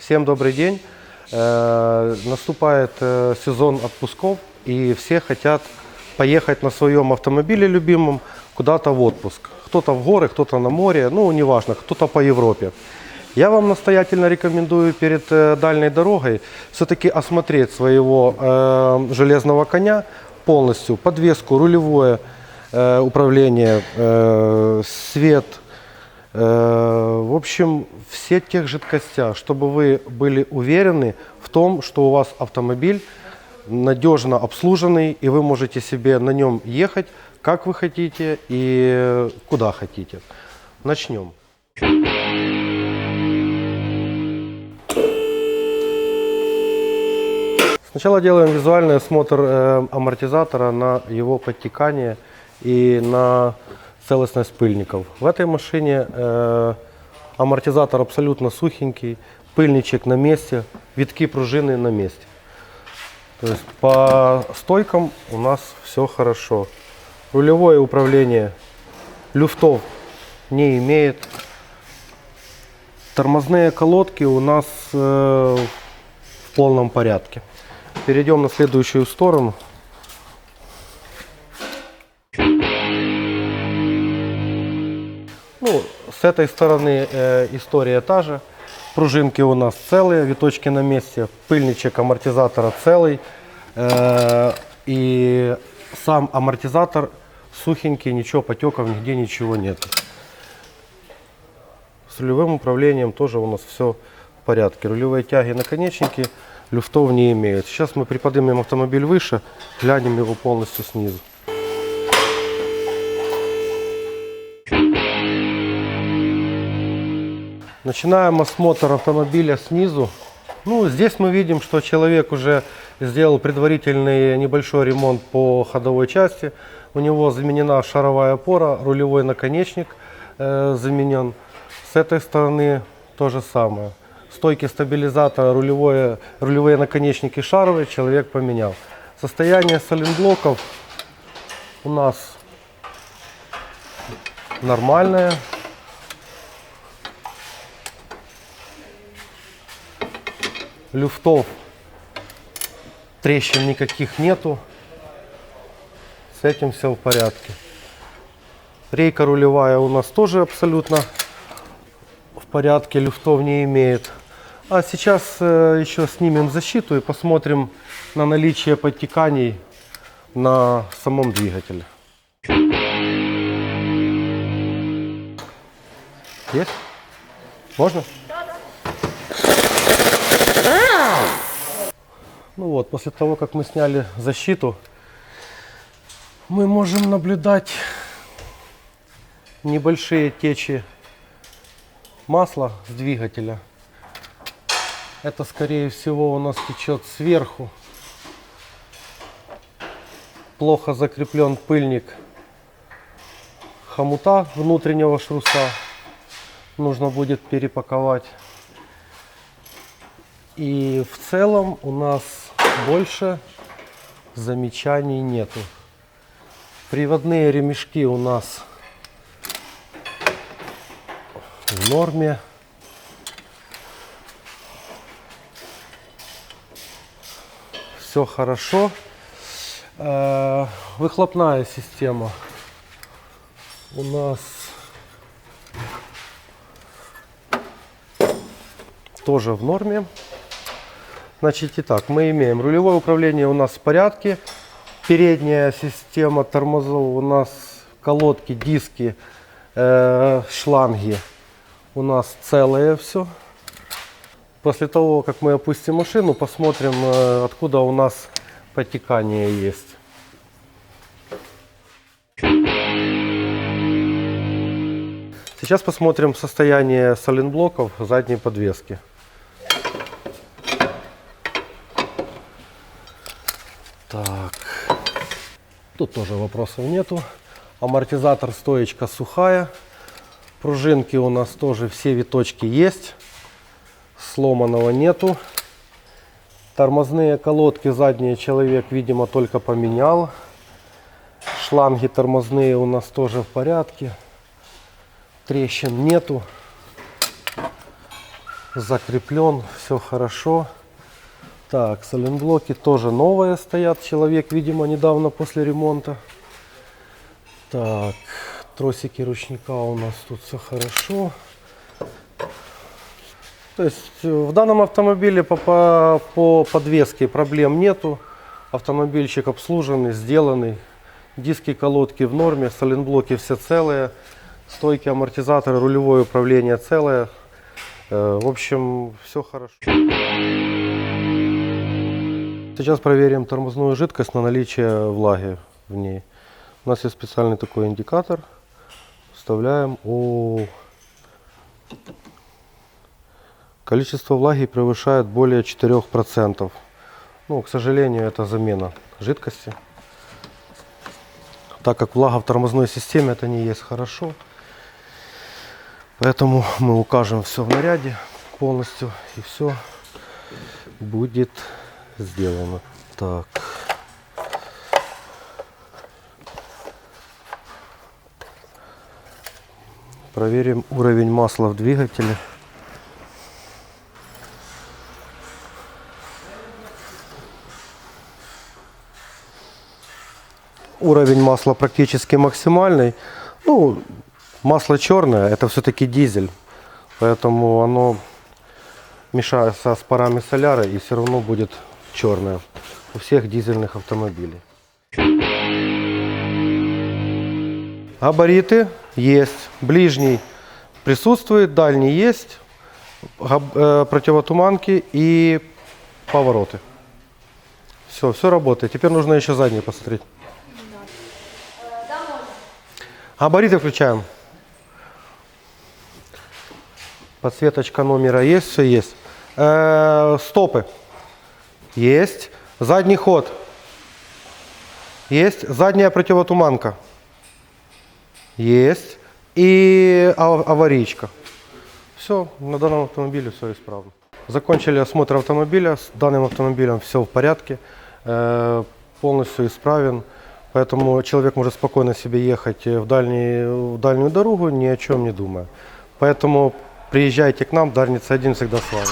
Всем добрый день. Наступает сезон отпусков, и все хотят поехать на своем автомобиле любимом куда-то в отпуск. Кто-то в горы, кто-то на море, ну неважно, кто-то по Европе. Я вам настоятельно рекомендую перед дальней дорогой все-таки осмотреть своего железного коня полностью, подвеску, рулевое управление, свет, в общем, все тех жидкостях, чтобы вы были уверены в том, что у вас автомобиль надежно обслуженный, и вы можете себе на нем ехать, как вы хотите и куда хотите. Начнем. Сначала делаем визуальный осмотр амортизатора на его подтекание и на целостность пыльников. В этой машине амортизатор абсолютно сухенький, пыльничек на месте, витки пружины на месте. То есть по стойкам у нас все хорошо. Рулевое управление люфтов не имеет. Тормозные колодки у нас в полном порядке. Перейдем на следующую сторону. Ну, с этой стороны история та же. Пружинки у нас целые, виточки на месте, пыльничек амортизатора целый. И сам амортизатор сухенький, ничего потеков, нигде ничего нет. С рулевым управлением тоже у нас все в порядке. Рулевые тяги, наконечники люфтов не имеют. Сейчас мы приподнимем автомобиль выше, глянем его полностью снизу. Начинаем осмотр автомобиля снизу. Ну, здесь мы видим, что человек уже сделал предварительный небольшой ремонт по ходовой части. У него заменена шаровая опора, рулевой наконечник заменен. С этой стороны то же самое. Стойки стабилизатора, рулевые наконечники шаровые человек поменял. Состояние сайлентблоков у нас нормальное. Люфтов, трещин никаких нету. С этим все в порядке. Рейка рулевая у нас тоже абсолютно в порядке, люфтов не имеет. А сейчас еще снимем защиту и посмотрим на наличие подтеканий на самом двигателе. Есть? Можно? Ну вот, после того, как мы сняли защиту, мы можем наблюдать небольшие течи масла с двигателя. Это, скорее всего, у нас течет сверху. Плохо закреплен пыльник хомута внутреннего шруса. Нужно будет перепаковать. И в целом у нас больше замечаний нету. Приводные ремешки у нас в норме. Все хорошо. Выхлопная система у нас тоже в норме. Значит, итак, мы имеем рулевое управление у нас в порядке. Передняя система тормозов у нас, колодки, диски, шланги у нас целое все. После того, как мы опустим машину, посмотрим, откуда у нас подтекание есть. Сейчас посмотрим состояние сайлентблоков задней подвески. Так, тут тоже вопросов нету. Амортизатор, стоечка сухая. Пружинки у нас тоже все виточки есть. Сломанного нету. Тормозные колодки задние человек, видимо, только поменял. Шланги тормозные у нас тоже в порядке. Трещин нету. закреплен, все хорошо. Так, сайлентблоки тоже новые стоят. Человек, видимо, недавно после ремонта. Так, тросики ручника у нас тут все хорошо. То есть в данном автомобиле по подвеске проблем нету. Автомобильчик обслуженный, сделанный. Диски, колодки в норме, сайлентблоки все целые. Стойки, амортизаторы, рулевое управление целое. В общем, все хорошо. Сейчас проверим тормозную жидкость на наличие влаги в ней. У нас есть специальный такой индикатор. Вставляем. Количество влаги превышает более 4%. Ну, к сожалению, это замена жидкости. Так как влага в тормозной системе, это не есть хорошо. Поэтому мы укажем все в наряде полностью, и все будет сделано. Так. Проверим уровень масла в двигателе. Уровень масла практически максимальный. Ну, масло черное, это все-таки дизель. Поэтому оно мешается с парами соляры и все равно будет черное у всех дизельных автомобилей. Габариты есть. Ближний присутствует, дальний есть. Противотуманки и повороты. Все работает. Теперь нужно еще задний посмотреть. Габариты включаем. Подсветочка номера есть, все есть. Стопы. Есть. Задний ход. Есть. Задняя противотуманка. Есть. И аварийка. Все, на данном автомобиле все исправно. Закончили осмотр автомобиля. С данным автомобилем все в порядке. Полностью исправен. Поэтому человек может спокойно себе ехать в дальнюю дорогу, ни о чем не думая. Поэтому приезжайте к нам, Дарница 1 всегда с вами.